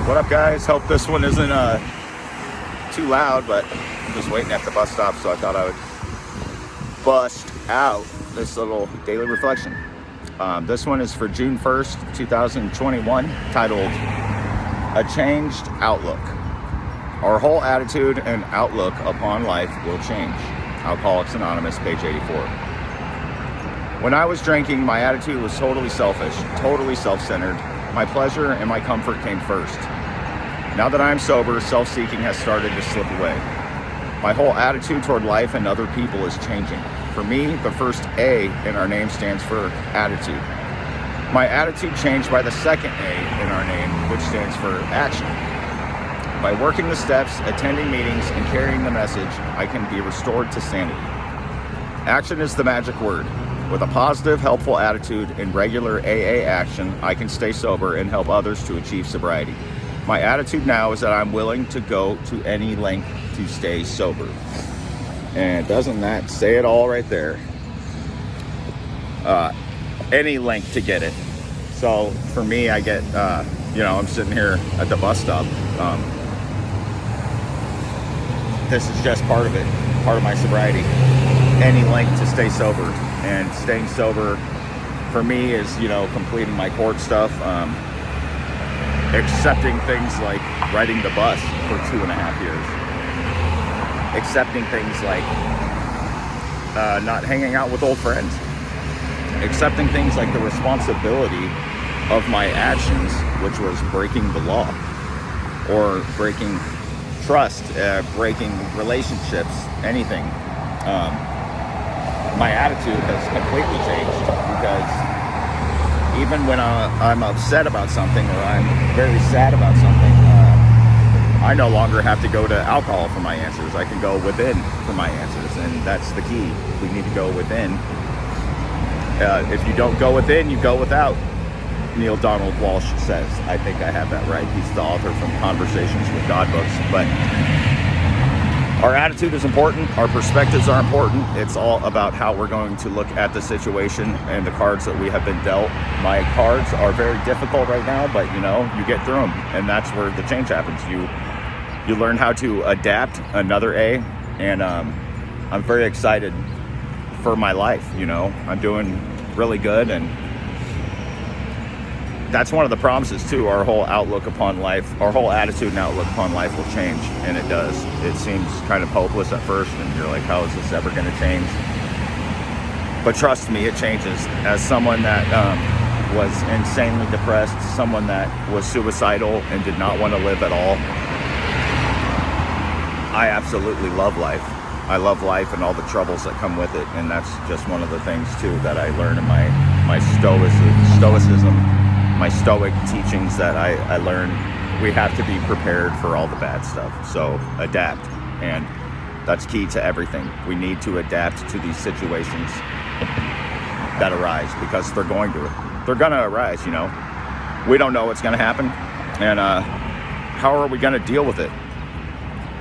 What up, guys? Hope this one isn't too loud, but I'm just waiting at the bus stop, so I thought I would bust out this little daily reflection. This one is for June 1st, 2021, titled A Changed Outlook. Our whole attitude and outlook upon life will change. Alcoholics Anonymous, page 84. When I was drinking, my attitude was totally selfish, totally self-centered. My pleasure and my comfort came first. Now that I am sober, self-seeking has started to slip away. My whole attitude toward life and other people is changing. For me, the first A in our name stands for attitude. My attitude changed by the second A in our name, which stands for action. By working the steps, attending meetings, and carrying the message, I can be restored to sanity. Action is the magic word. With a positive, helpful attitude and regular AA action, I can stay sober and help others to achieve sobriety. My attitude now is that I'm willing to go to any length to stay sober. And doesn't that say it all right there? Any length to get it. So for me, I get, I'm sitting here at the bus stop. This is just part of it, part of my sobriety. Any length to stay sober. And staying sober for me is, completing my court stuff, accepting things like riding the bus for 2.5 years, accepting things like not hanging out with old friends, accepting things like the responsibility of my actions, which was breaking the law or breaking trust, breaking relationships, anything. My attitude has completely changed because even when I'm upset about something or I'm very sad about something, I no longer have to go to alcohol for my answers. I can go within for my answers, and that's the key. We need to go within. If you don't go within, you go without, Neil Donald Walsh says. I think I have that right. He's the author from Conversations with God books. But our attitude is important. Our perspectives are important. It's all about how we're going to look at the situation and the cards that we have been dealt. My cards are very difficult right now, but you get through them, and that's where the change happens. You learn how to adapt. Another A, and I'm very excited for my life. I'm doing really good, and that's one of the promises too. Our whole outlook upon life, our whole attitude and outlook upon life will change, and it does. It seems kind of hopeless at first, and you're like, how is this ever going to change? But trust me, it changes. As someone that was insanely depressed, someone that was suicidal and did not want to live at all, I absolutely love life. I love life and all the troubles that come with it, and that's just one of the things too that I learned in my stoicism. My stoic teachings that I learned. We have to be prepared for all the bad stuff. So adapt, and that's key to everything. We need to adapt to these situations that arise because they're going to arise. We don't know what's going to happen, and how are we going to deal with it?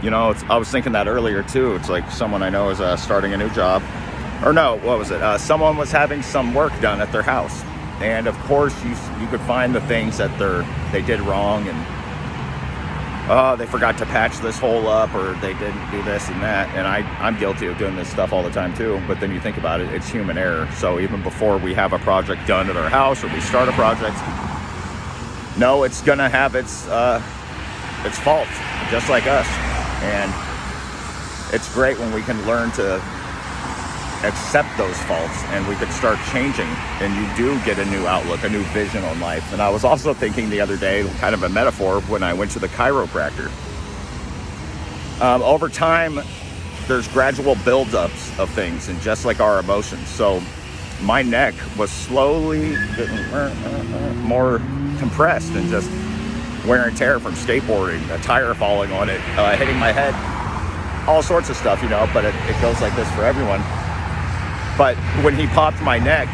I was thinking that earlier too. It's like someone I know is starting a new job, or no, what was it? Someone was having some work done at their house. And of course, you could find the things that they did wrong, and they forgot to patch this hole up, or they didn't do this and that. And I'm guilty of doing this stuff all the time too. But then you think about it, it's human error. So even before we have a project done at our house or we start a project, it's gonna have its faults, just like us. And it's great when we can learn to accept those faults, and we could start changing, and you do get a new outlook, a new vision on life. And I was also thinking the other day, kind of a metaphor, when I went to the chiropractor. Over time, there's gradual buildups of things, and just like our emotions. So my neck was slowly getting more compressed, and just wear and tear from skateboarding, a tire falling on it, hitting my head, all sorts of stuff, but it goes like this for everyone. But when he popped my neck,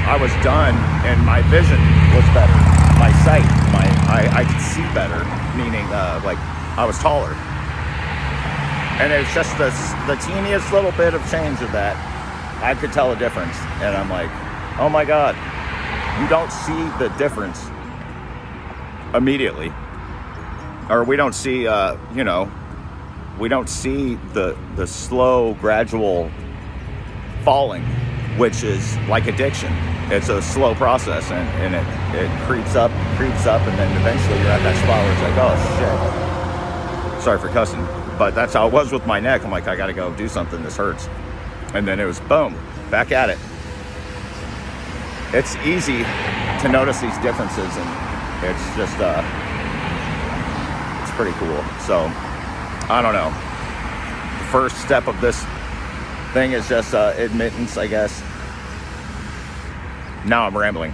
I was done, and my vision was better. My sight, I could see better, meaning I was taller. And it's just the teeniest little bit of change of that. I could tell a difference, and I'm like, oh my God, you don't see the difference immediately. or we don't see, we don't see the slow, gradual falling, which is like addiction. It's a slow process, and it creeps up, and then eventually you're at that spot where it's like, oh shit. Sorry for cussing, but that's how it was with my neck. I'm like, I gotta go do something, this hurts. And then it was boom, back at it. It's easy to notice these differences, and it's just, it's pretty cool. So, I don't know. The first step of this thing is just admittance, I guess. Now I'm rambling.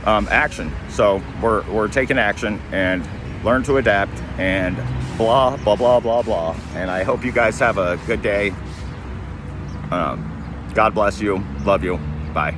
Action. So we're taking action and learn to adapt and blah, blah, blah, blah, blah. And I hope you guys have a good day. God bless you. Love you. Bye.